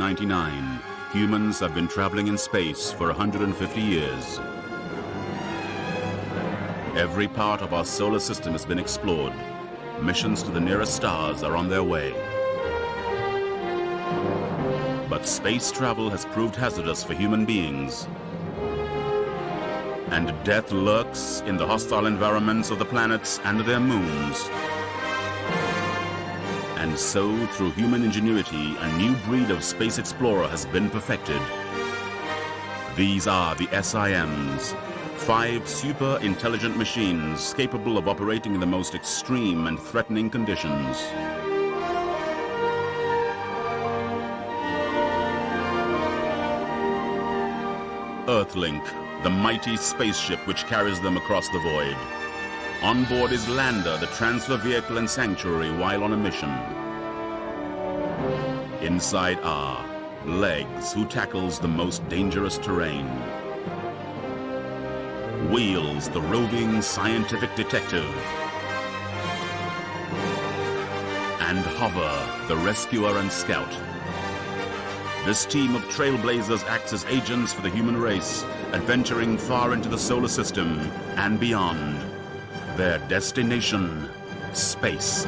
1999, humans have been traveling in space for 150 years. Every part of our solar system has been explored. Missions to the nearest stars are on their way. But space travel has proved hazardous for human beings. And death lurks in the hostile environments of the planets and their moons. And so, through human ingenuity, a new breed of space explorer has been perfected. These are the SIMs, 5 super intelligent machines capable of operating in the most extreme and threatening conditions. Earthlink, the mighty spaceship which carries them across the void. On board is Lander, the transfer vehicle and sanctuary while on a mission. Inside are Legs, who tackles the most dangerous terrain. Wheels, the roving scientific detective. And Hover, the rescuer and scout. This team of trailblazers acts as agents for the human race, adventuring far into the solar system and beyond. Their destination, space.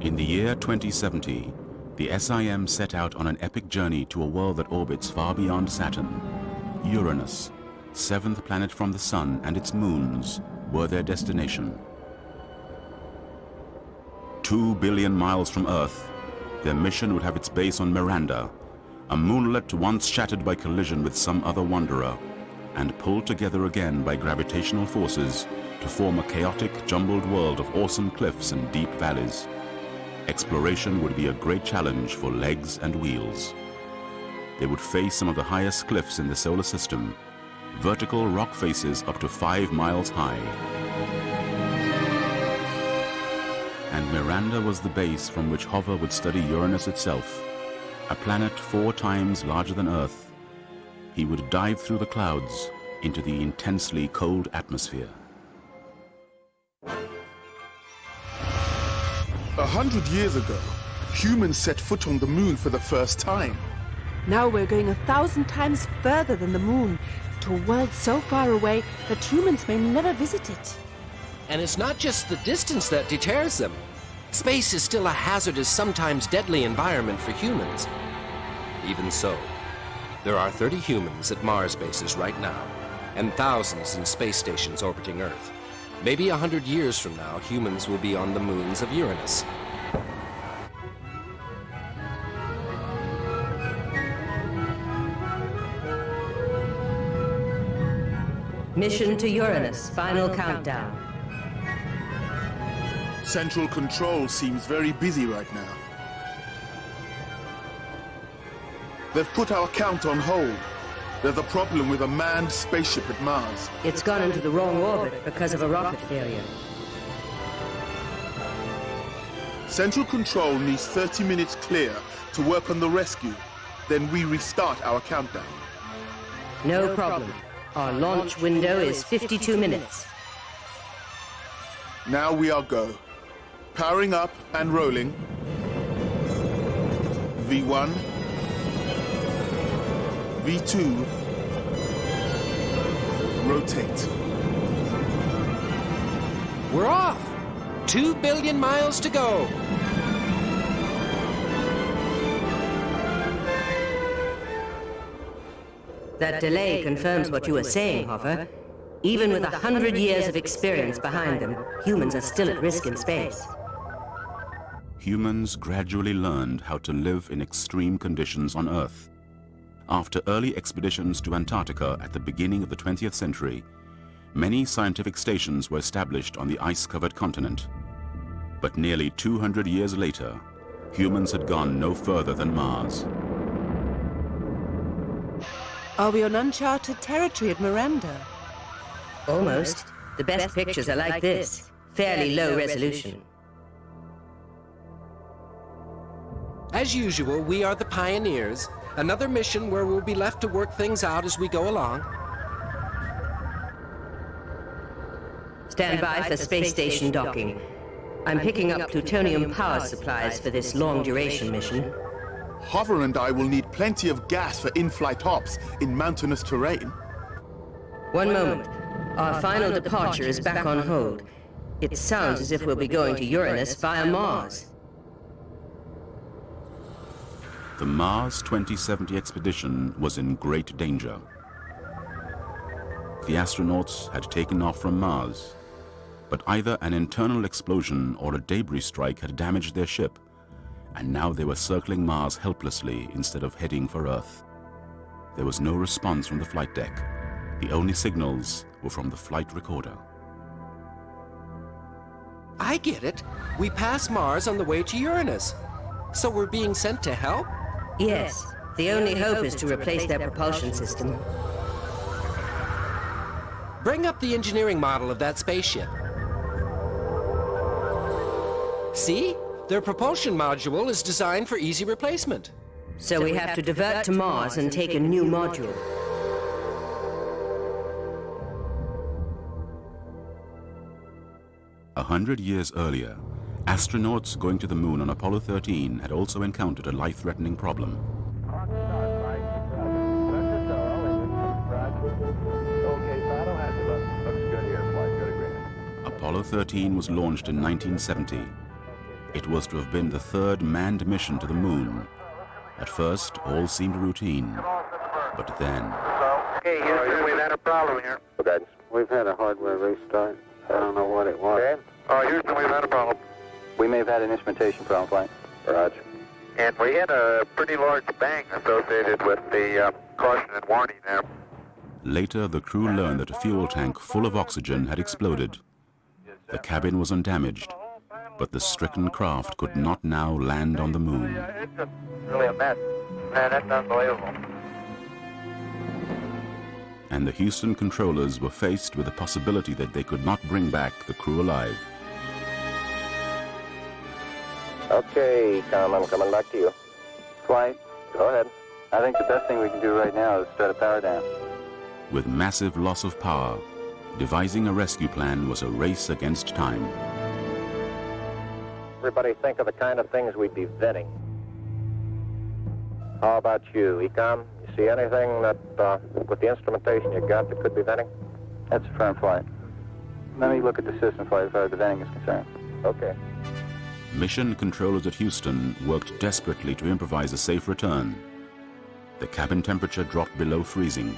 In the year 2070, the SIM set out on an epic journey to a world that orbits far beyond Saturn. Uranus, 7th planet from the Sun, and its moons were their destination. 2 billion miles from Earth, their mission would have its base on Miranda, a moonlet once shattered by collision with some other wanderer, and pulled together again by gravitational forces to form a chaotic, jumbled world of awesome cliffs and deep valleys. Exploration would be a great challenge for Legs and Wheels. They would face some of the highest cliffs in the solar system, vertical rock faces up to 5 miles high. And Miranda was the base from which Hover would study Uranus itself, a planet 4 times larger than Earth. He would dive through the clouds into the intensely cold atmosphere. 100 years ago, humans set foot on the moon for the first time. Now we're going 1,000 times further than the moon, to a world so far away that humans may never visit it. And it's not just the distance that deters them. Space is still a hazardous, sometimes deadly environment for humans. Even so, there are 30 humans at Mars bases right now, and thousands in space stations orbiting Earth. Maybe 100 years from now, humans will be on the moons of Uranus. Mission to Uranus, final countdown. Central Control seems very busy right now. They've put our count on hold. There's a problem with a manned spaceship at Mars. It's gone into the wrong orbit because of a rocket failure. Central Control needs 30 minutes clear to work on the rescue. Then we restart our countdown. No problem. Our launch window is 52 minutes. Now we are go. Powering up and rolling. V1. V2. Rotate. We're off! 2 billion miles to go! That delay confirms what you were saying, Hover. Even with 100 years of experience behind them, humans are still at risk in space. Humans gradually learned how to live in extreme conditions on Earth. After early expeditions to Antarctica at the beginning of the 20th century, many scientific stations were established on the ice-covered continent. But nearly 200 years later, humans had gone no further than Mars. Are we on uncharted territory at Miranda? Almost. The best pictures are like this. Fairly low resolution. As usual, we are the pioneers. Another mission where we'll be left to work things out as we go along. Stand by for space station docking. I'm picking up plutonium power supplies for this long-duration mission. Hover and I will need plenty of gas for in-flight hops in mountainous terrain. One moment. Our final departure is back on hold. It sounds as if we'll be going to Uranus via Mars. The Mars 2070 expedition was in great danger. The astronauts had taken off from Mars, but either an internal explosion or a debris strike had damaged their ship, and now they were circling Mars helplessly instead of heading for Earth. There was no response from the flight deck. The only signals were from the flight recorder. I get it. We pass Mars on the way to Uranus. So we're being sent to help? Yes. The only hope is to replace their propulsion system. Bring up the engineering model of that spaceship. See? Their propulsion module is designed for easy replacement. So we have to divert to Mars and take a new module. A 100 years earlier, astronauts going to the moon on Apollo 13 had also encountered a life-threatening problem. Apollo 13 was launched in 1970. It was to have been the third manned mission to the moon. At first, all seemed routine, but then... Okay, Houston, we've had a problem here. Guidance. We've had a hardware restart. I don't know what it was. Okay. Houston, we've had a problem. We may have had an instrumentation problem, flight. Roger. And we had a pretty large bang associated with the caution and warning there. Later, the crew learned that a fuel tank full of oxygen had exploded. The cabin was undamaged, but the stricken craft could not now land on the moon. It's just really a mess. Man, that's unbelievable. And the Houston controllers were faced with the possibility that they could not bring back the crew alive. Okay, Tom, I'm coming back to you. Flight, go ahead. I think the best thing we can do right now is start a power down. With massive loss of power, devising a rescue plan was a race against time. Everybody think of the kind of things we'd be vetting. How about you, Ecom? You see anything that, with the instrumentation you got, that could be vetting? That's a firm flight. Let me look at the system flight as far as the venting is concerned. Okay. Mission controllers at Houston worked desperately to improvise a safe return. The cabin temperature dropped below freezing,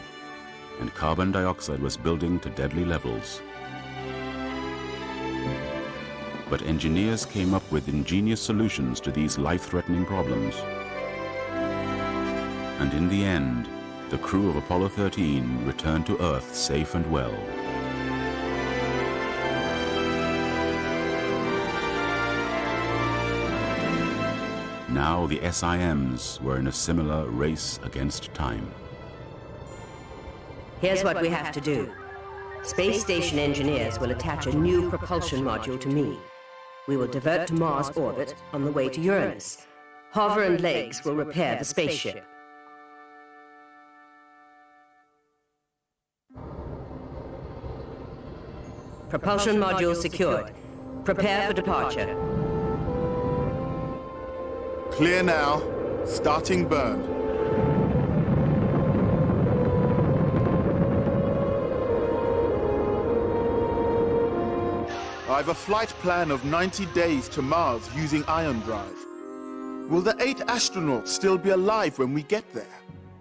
and carbon dioxide was building to deadly levels. But engineers came up with ingenious solutions to these life-threatening problems. And in the end, the crew of Apollo 13 returned to Earth safe and well. Now the SIMs were in a similar race against time. Here's what we have to do. Space station engineers will attach a new propulsion module to me. We will divert to Mars orbit on the way to Uranus. Hover and Legs will repair the spaceship. Propulsion module secured. Prepare for departure. Clear now. Starting burn. I have a flight plan of 90 days to Mars using ion drive. Will the 8 astronauts still be alive when we get there?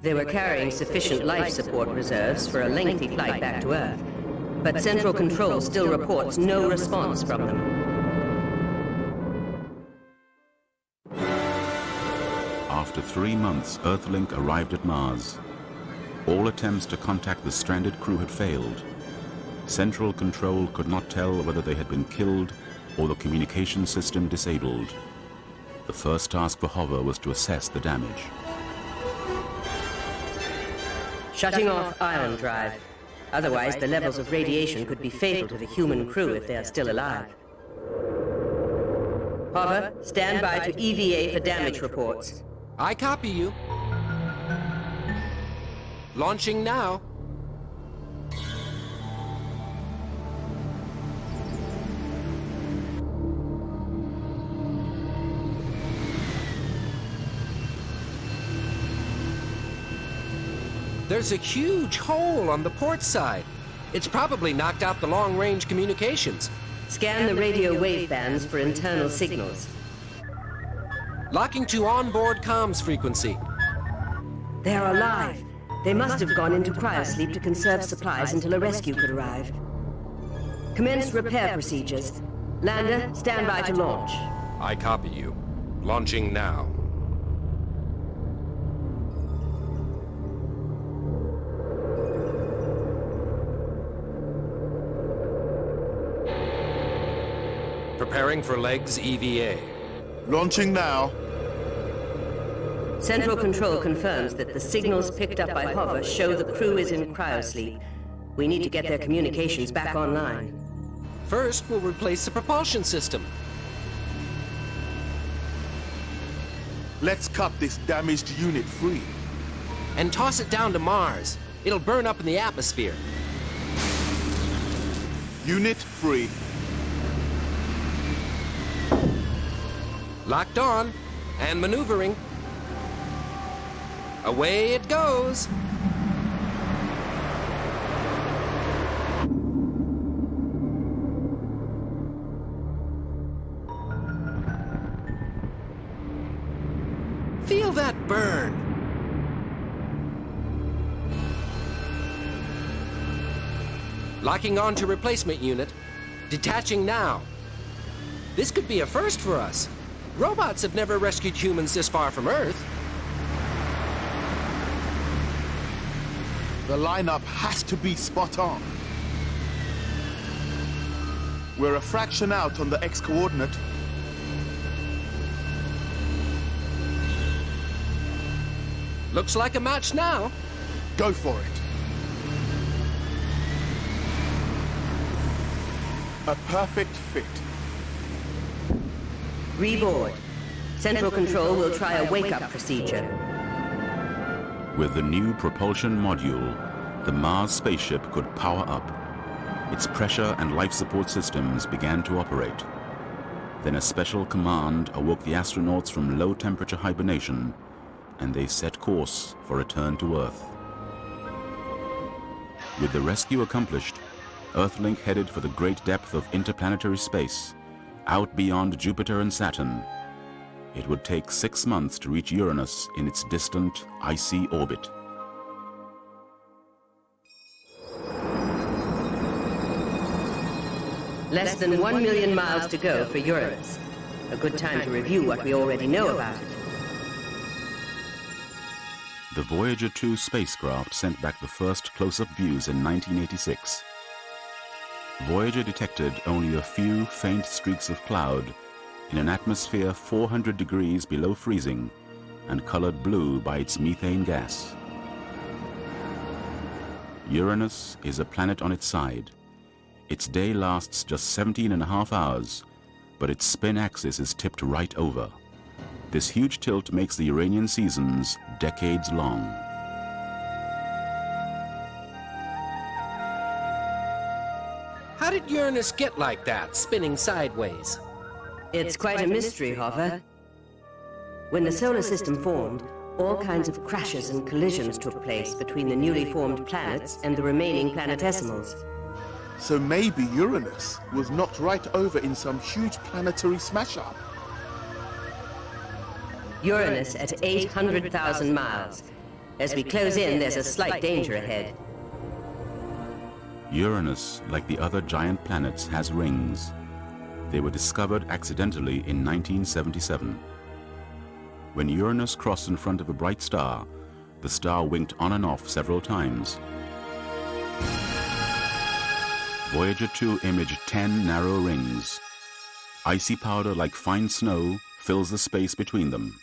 They were carrying sufficient life support reserves for a lengthy flight back to Earth, but Central Control still reports no response from them. After 3 months, Earthlink arrived at Mars. All attempts to contact the stranded crew had failed. Central Control could not tell whether they had been killed or the communication system disabled. The first task for Hover was to assess the damage. Shutting off ion drive. Otherwise, the levels of radiation could be fatal to the human crew if they are still alive. Hover, stand by to EVA for damage reports. I copy you. Launching now. There's a huge hole on the port side. It's probably knocked out the long-range communications. Scan the radio wave bands for internal signals. Locking to onboard comms frequency. They're alive. They must have gone into cryosleep to conserve supplies until a rescue could arrive. Commence repair procedures. Lander, stand by to launch. I copy you. Launching now. Preparing for legs EVA. Launching now. Central Control confirms that the signals picked up by Hover show the crew is in cryosleep. We need to get their communications back online. First, we'll replace the propulsion system. Let's cut this damaged unit free. And toss it down to Mars. It'll burn up in the atmosphere. Unit free. Locked on and maneuvering. Away it goes. Feel that burn. Locking on to replacement unit. Detaching now. This could be a first for us. Robots have never rescued humans this far from Earth. The lineup has to be spot on. We're a fraction out on the X-coordinate. Looks like a match now. Go for it. A perfect fit. Reboard. Central Control will try a wake-up procedure. With the new propulsion module, the Mars spaceship could power up. Its pressure and life support systems began to operate. Then a special command awoke the astronauts from low-temperature hibernation, and they set course for return to Earth. With the rescue accomplished, Earthlink headed for the great depth of interplanetary space, out beyond Jupiter and Saturn. It would take 6 months to reach Uranus in its distant, icy orbit. Less than 1 million miles to go for Uranus. A good time to review what we already know about it. The Voyager 2 spacecraft sent back the first close-up views in 1986. Voyager detected only a few faint streaks of cloud in an atmosphere 400 degrees below freezing and colored blue by its methane gas. Uranus is a planet on its side. Its day lasts just 17.5 hours, but its spin axis is tipped right over. This huge tilt makes the Uranian seasons decades long. How did Uranus get like that, spinning sideways? It's quite a mystery, Hover. When the solar system formed, all kinds of crashes and collisions took place between the newly formed planets and the remaining planetesimals. So maybe Uranus was knocked right over in some huge planetary smash-up. Uranus at 800,000 miles. As we close in, there's a slight danger ahead. Uranus, like the other giant planets, has rings. They were discovered accidentally in 1977. When Uranus crossed in front of a bright star, the star winked on and off several times. Voyager 2 imaged 10 narrow rings. Icy powder like fine snow fills the space between them.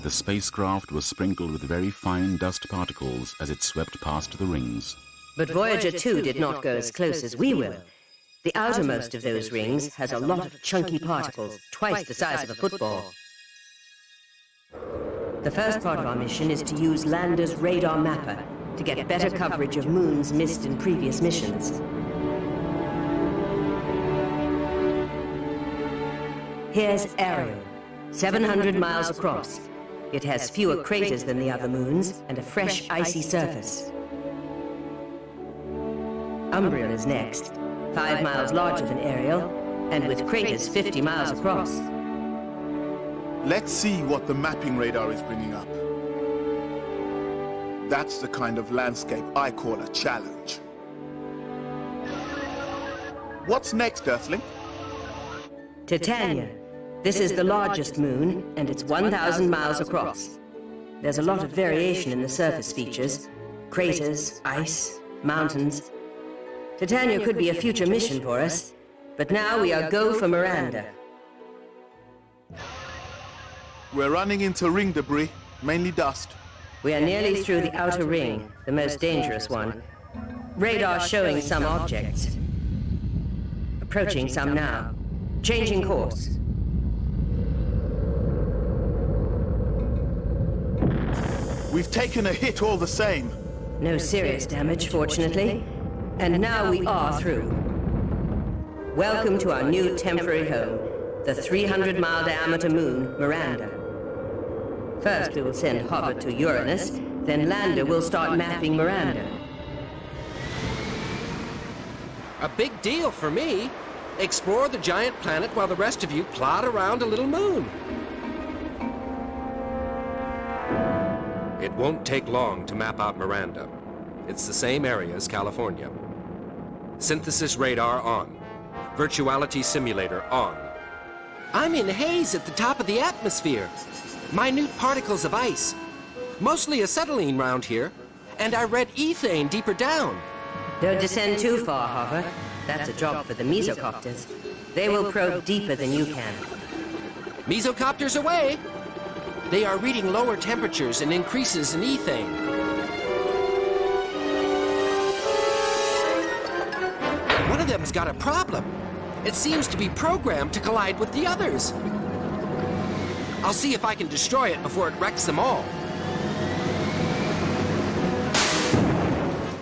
The spacecraft was sprinkled with very fine dust particles as it swept past the rings. But Voyager 2 did not go as close as we will. The outermost of those rings has a lot of chunky particles, twice the size of a football. The first part of our mission is to use Lander's radar mapper to get better coverage of moons missed in previous missions. Here's Ariel, 700 miles across. It has fewer craters than the other moons and a fresh, icy surface. Umbriel is next, 5 miles larger than Ariel, and with craters 50 miles across. Let's see what the mapping radar is bringing up. That's the kind of landscape I call a challenge. What's next, Earthling? Titania. This is the largest moon, and it's 1,000 miles across. There's a lot of variation in the surface features. Craters, ice, mountains. Titania could be a future mission for us, but now we are go for Miranda. We're running into ring debris, mainly dust. We are nearly through the outer ring, the most dangerous one. Radar showing some objects. Approaching some now. Changing course. We've taken a hit all the same. No serious damage, fortunately. And now we are through. Welcome to our new temporary home, the 300-mile diameter moon, Miranda. First, we will send Hover to Uranus, then Lander will start mapping Miranda. A big deal for me. Explore the giant planet while the rest of you plod around a little moon. It won't take long to map out Miranda. It's the same area as California. Synthesis radar on. Virtuality simulator on. I'm in haze at the top of the atmosphere. Minute particles of ice. Mostly acetylene round here. And I read ethane deeper down. Don't descend too far, Hover. That's a job for the mesocopters. They will probe deeper than you can. Mesocopters away! They are reading lower temperatures and increases in ethane. One of them's got a problem. It seems to be programmed to collide with the others. I'll see if I can destroy it before it wrecks them all.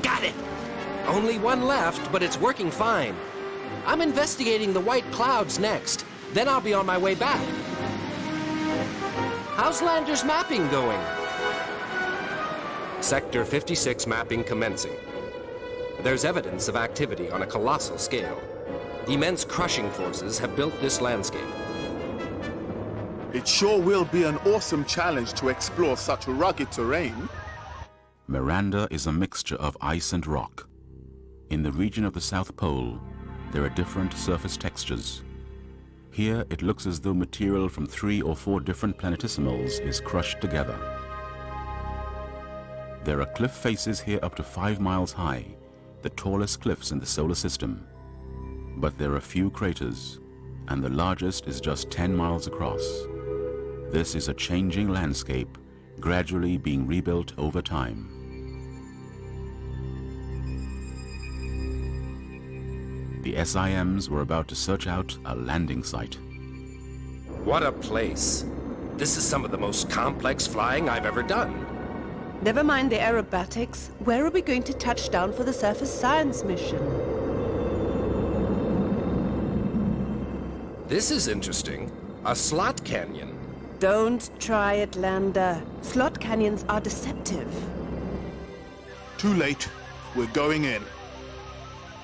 Got it! Only one left, but it's working fine. I'm investigating the white clouds next. Then I'll be on my way back. How's Lander's mapping going? Sector 56 mapping commencing. There's evidence of activity on a colossal scale. Immense crushing forces have built this landscape. It sure will be an awesome challenge to explore such rugged terrain. Miranda is a mixture of ice and rock. In the region of the South Pole, there are different surface textures. Here, it looks as though material from 3 or 4 different planetesimals is crushed together. There are cliff faces here up to 5 miles high, the tallest cliffs in the solar system. But there are few craters, and the largest is just 10 miles across. This is a changing landscape, gradually being rebuilt over time. The SIMs were about to search out a landing site. What a place. This is some of the most complex flying I've ever done. Never mind the aerobatics. Where are we going to touch down for the surface science mission? This is interesting. A slot canyon. Don't try it, Lander. Slot canyons are deceptive. Too late. We're going in.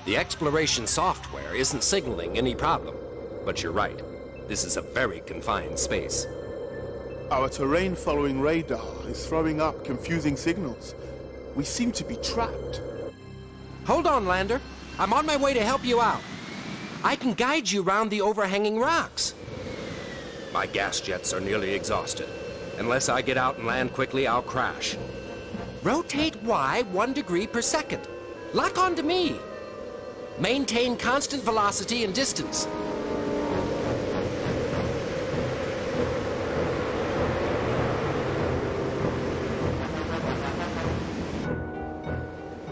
The exploration software isn't signaling any problem. But you're right. This is a very confined space. Our terrain-following radar is throwing up confusing signals. We seem to be trapped. Hold on, Lander. I'm on my way to help you out. I can guide you round the overhanging rocks. My gas jets are nearly exhausted. Unless I get out and land quickly, I'll crash. Rotate Y 1 degree per second. Lock onto me. Maintain constant velocity and distance.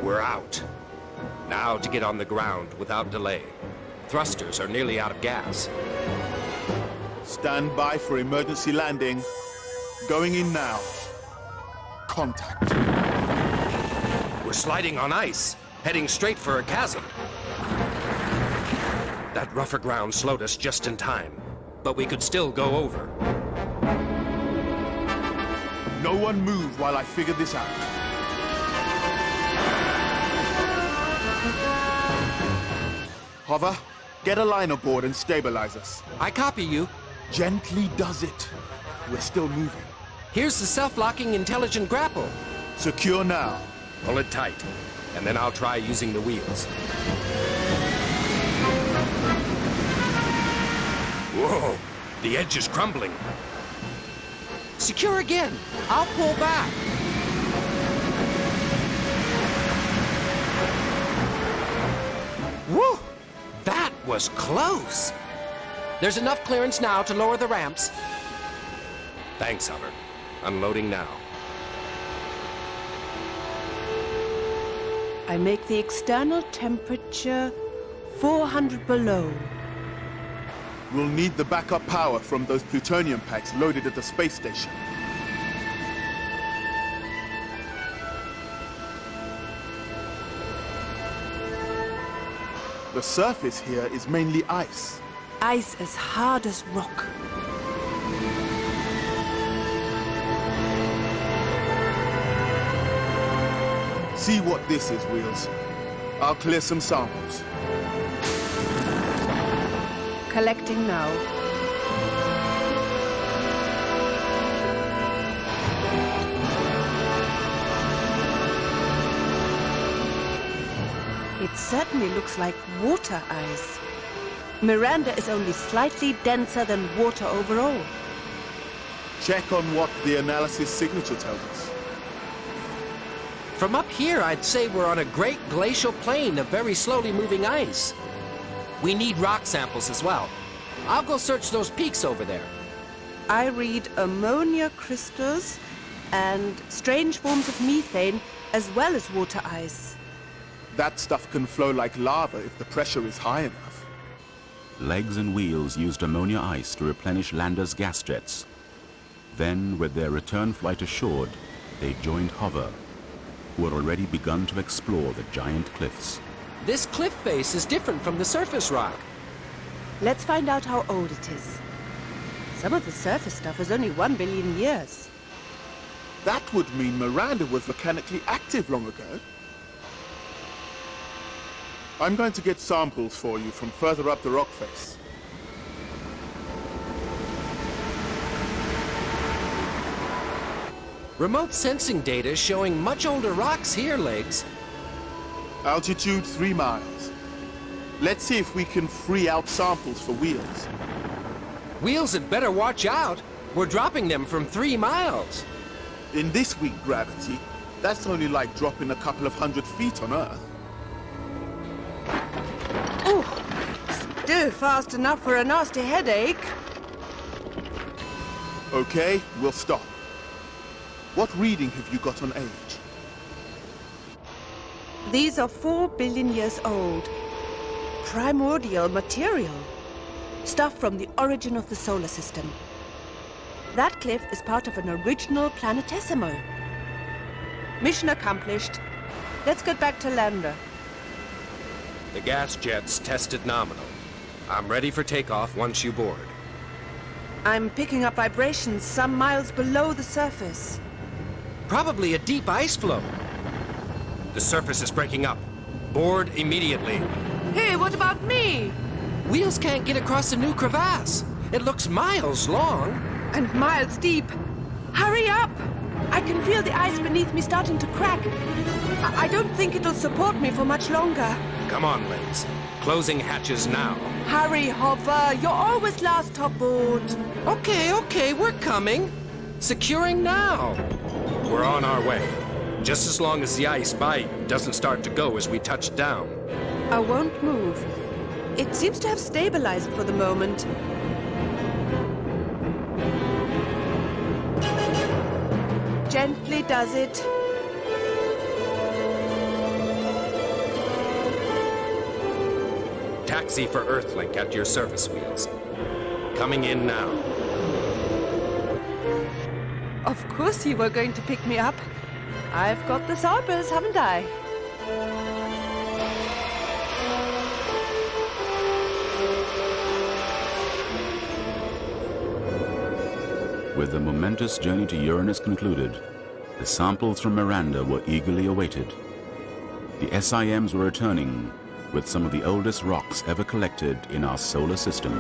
We're out. Now to get on the ground without delay. Thrusters are nearly out of gas. Stand by for emergency landing. Going in now. contact. We're sliding on ice, heading straight for a chasm. That rougher ground slowed us just in time, but we could still go over. No one move while I figure this out. Hover, get a line aboard and stabilize us. I copy you. Gently does it. We're still moving. Here's the self-locking intelligent grapple. Secure now. Pull it tight, and then I'll try using the wheels. Whoa! The edge is crumbling. Secure again. I'll pull back. Woo! That was close. There's enough clearance now to lower the ramps. Thanks, Hover. Unloading now. I make the external temperature 400 below. We'll need the backup power from those plutonium packs loaded at the space station. The surface here is mainly ice. Ice as hard as rock. See what this is, Wheels. I'll clear some samples. Collecting now. It certainly looks like water ice. Miranda is only slightly denser than water overall. Check on what the analysis signature tells us. From up here, I'd say we're on a great glacial plain of very slowly moving ice. We need rock samples as well. I'll go search those peaks over there. I read ammonia crystals and strange forms of methane as well as water ice. That stuff can flow like lava if the pressure is high enough. Legs and Wheels used ammonia ice to replenish Lander's gas jets. Then, with their return flight assured, they joined Hover, who had already begun to explore the giant cliffs. This cliff face is different from the surface rock. Let's find out how old it is. Some of the surface stuff is only 1 billion years. That would mean Miranda was volcanically active long ago. I'm going to get samples for you from further up the rock face. Remote sensing data showing much older rocks here, Legs. Altitude 3 miles. Let's see if we can free out samples for Wheels. Wheels had better watch out. We're dropping them from 3 miles. In this weak gravity, that's only like dropping a couple of 100 feet on Earth. Ooh, still fast enough for a nasty headache. Okay, we'll stop. What reading have you got on age? These are 4 billion years old. Primordial material. Stuff from the origin of the solar system. That cliff is part of an original planetesimal. Mission accomplished. Let's get back to Lander. The gas jets tested nominal. I'm ready for takeoff once you board. I'm picking up vibrations some miles below the surface. Probably a deep ice flow. The surface is breaking up. Board immediately. Hey, what about me? Wheels can't get across the new crevasse. It looks miles long. And miles deep. Hurry up! I can feel the ice beneath me starting to crack. I don't think it'll support me for much longer. Come on, Legs. Closing hatches now. Hurry, Hover. You're always last aboard. Okay, we're coming. Securing now. We're on our way. Just as long as the ice by you doesn't start to go as we touch down. I won't move. It seems to have stabilized for the moment. Gently does it. Taxi for Earthlink at your service, Wheels. Coming in now. Of course you were going to pick me up. I've got the samples, haven't I? With the momentous journey to Uranus concluded, the samples from Miranda were eagerly awaited. The SIMs were returning with some of the oldest rocks ever collected in our solar system.